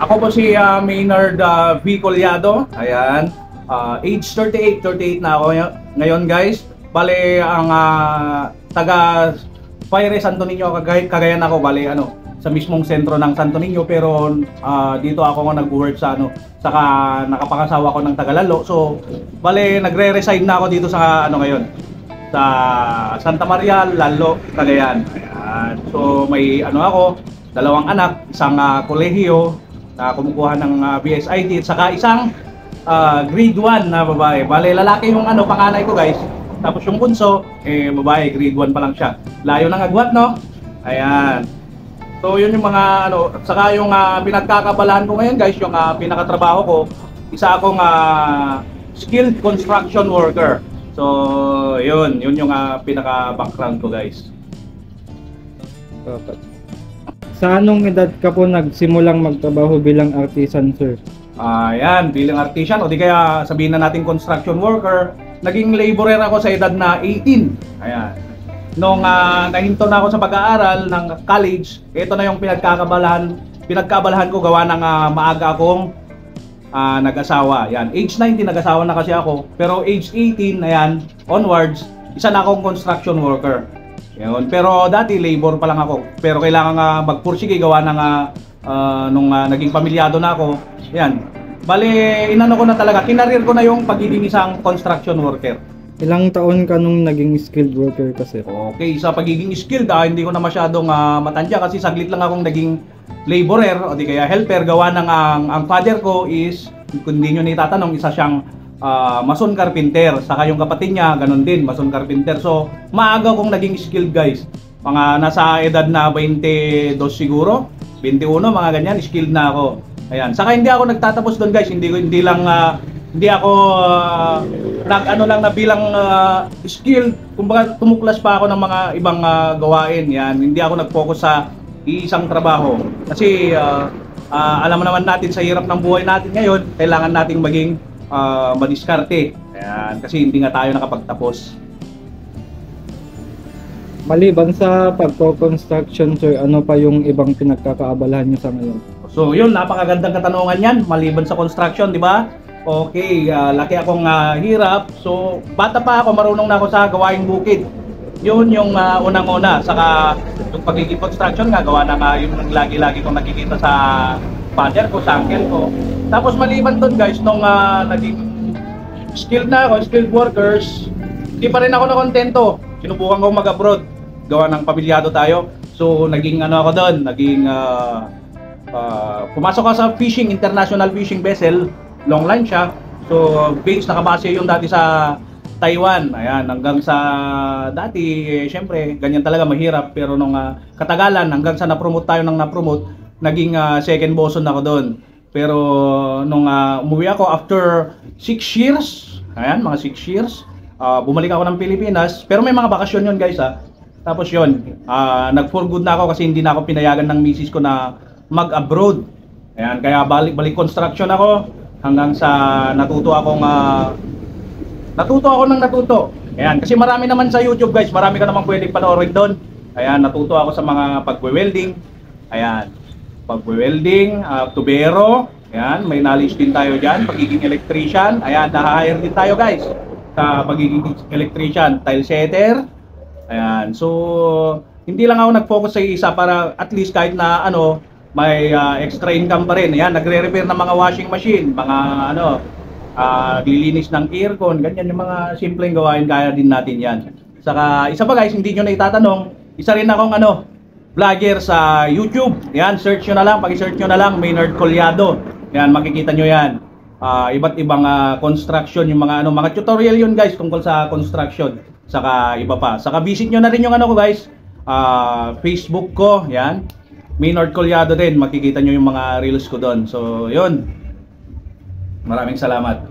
Ako po si Maynard V. Collado. Ayan. Age 38 na ako ngayon guys. Bale, ang taga Fire Santo Niño, Cagayan ako. Bale, sa mismong sentro ng Santo Niño. Pero dito ako nag-work sa saka nakapangasawa ko ng Tagalalo. So, bale, nagre-resign na ako dito sa ngayon. Sa Santa Maria, Lalo, Cagayan. Ayan. So, may ako, dalawang anak, isang kolehiyo na kumukuha ng BSIT at saka isang grade 1 na babae. Bale, lalaki yung panganay ko guys. Tapos yung bunso, babae, grade 1 pa lang siya. Layo ng agwat, no? Ayan. So, yun yung mga saka yung pinagkakabalahan ko ngayon guys, yung pinakatrabaho ko, isa akong skilled construction worker. So, yun yung pinaka-background ko guys. Sa anong edad ka po nagsimulang magtrabaho bilang artisan, sir? Ayan, bilang artisan o di kaya sabihin na natin construction worker, naging laborer ako sa edad na 18. Ayan. Nung nahinto na ako sa pag-aaral ng college, ito na yung pinagkabalahan ko gawa ng maaga akong nag-asawa. Yan, age 19 nag-asawa na kasi ako, pero age 18 ayan onwards, isa na akong construction worker. Yun. Pero dati labor pa lang ako, pero kailangan magpursige gawa ng nung naging pamilyado na ako. Yan. Bale, inano ko na talaga, kinareer ko na yung pagiging isang construction worker. Ilang taon ka nung naging skilled worker kasi? Okay, sa pagiging skilled hindi ko na masyadong matandya kasi saglit lang akong naging laborer o di kaya helper gawa ng ang father ko is, kung hindi nyo nitatanong, isa siyang mason carpenter, saka yung kapatid niya ganun din, mason carpenter. So maaga akong naging skilled guys, mga nasa edad na 22 siguro, 21 mga ganyan, skilled na ako. Ayan, saka hindi ako nagtatapos doon guys, hindi ako lang na bilang skilled, kumbaga tumuklas pa ako ng mga ibang gawain. Yan, hindi ako nag-focus sa isang trabaho kasi alam naman natin sa hirap ng buhay natin ngayon, kailangan nating maging madiskarte. Ayan, kasi hindi nga tayo nakapagtapos. Maliban sa pagko-construction, sir, ano pa yung ibang pinagkakaabalahan niyo sa ngayon? So yun, napakagandang katanungan yan, maliban sa construction, di ba? Okay, laki akong hirap. So bata pa ako, marunong na ako sa gawaing bukid. Yun yung unang-una. Saka yung pagiging construction nga, gawa na yung lagi-lagi kong nakikita sa father ko, sa uncle ko. Tapos maliban doon guys, nung naging skilled na ako, skilled workers, hindi pa rin ako nakontento. Sinubukan ko mag-abroad, gawa ng pamilyado tayo. So naging ako doon, naging pumasok ako sa fishing, international fishing vessel, long line siya. So base nakabase yung dati sa Taiwan. Ayan, hanggang sa dati syempre ganyan talaga mahirap, pero nung katagalan hanggang sa na-promote tayo naging second boson ako doon. Pero nung umuwi ako after 6 years, ayan, mga 6 years, bumalik ako ng Pilipinas, pero may mga bakasyon yun guys Tapos yun, nag-for good na ako kasi hindi na ako pinayagan ng misis ko na mag-abroad. Ayan, kaya balik construction ako hanggang sa natuto ako ng natuto. Ayan, kasi marami naman sa YouTube guys, marami ka naman pwedeng panoorin doon. Ayan, natuto ako sa mga pagwe-welding. Ayan, pagwe-welding, tubero. Ayan, may knowledge din tayo dyan. Pagiging electrician. Ayan, na-hire din tayo guys sa pagiging electrician, tile setter. Ayan, so hindi lang ako nag-focus sa isa para at least kahit na may extra income pa rin. Ayan, nagre-repair ng mga washing machine, mga lilinis ng aircon, ganyan yung mga simpleng gawain, kaya din natin yan. Saka isa pa guys, hindi nyo na itatanong, isa rin akong vlogger sa YouTube. Ayan, search nyo na lang, pag-search nyo na lang, Maynard Collado. Ayan, makikita nyo yan. Iba't ibang construction, yung mga mga tutorial yun guys tungkol sa construction. Saka iba pa. Saka visit nyo na rin yung ko guys, Facebook ko, yan. Maynard Collado din, makikita nyo yung mga reels ko doon. So, yun. Maraming salamat.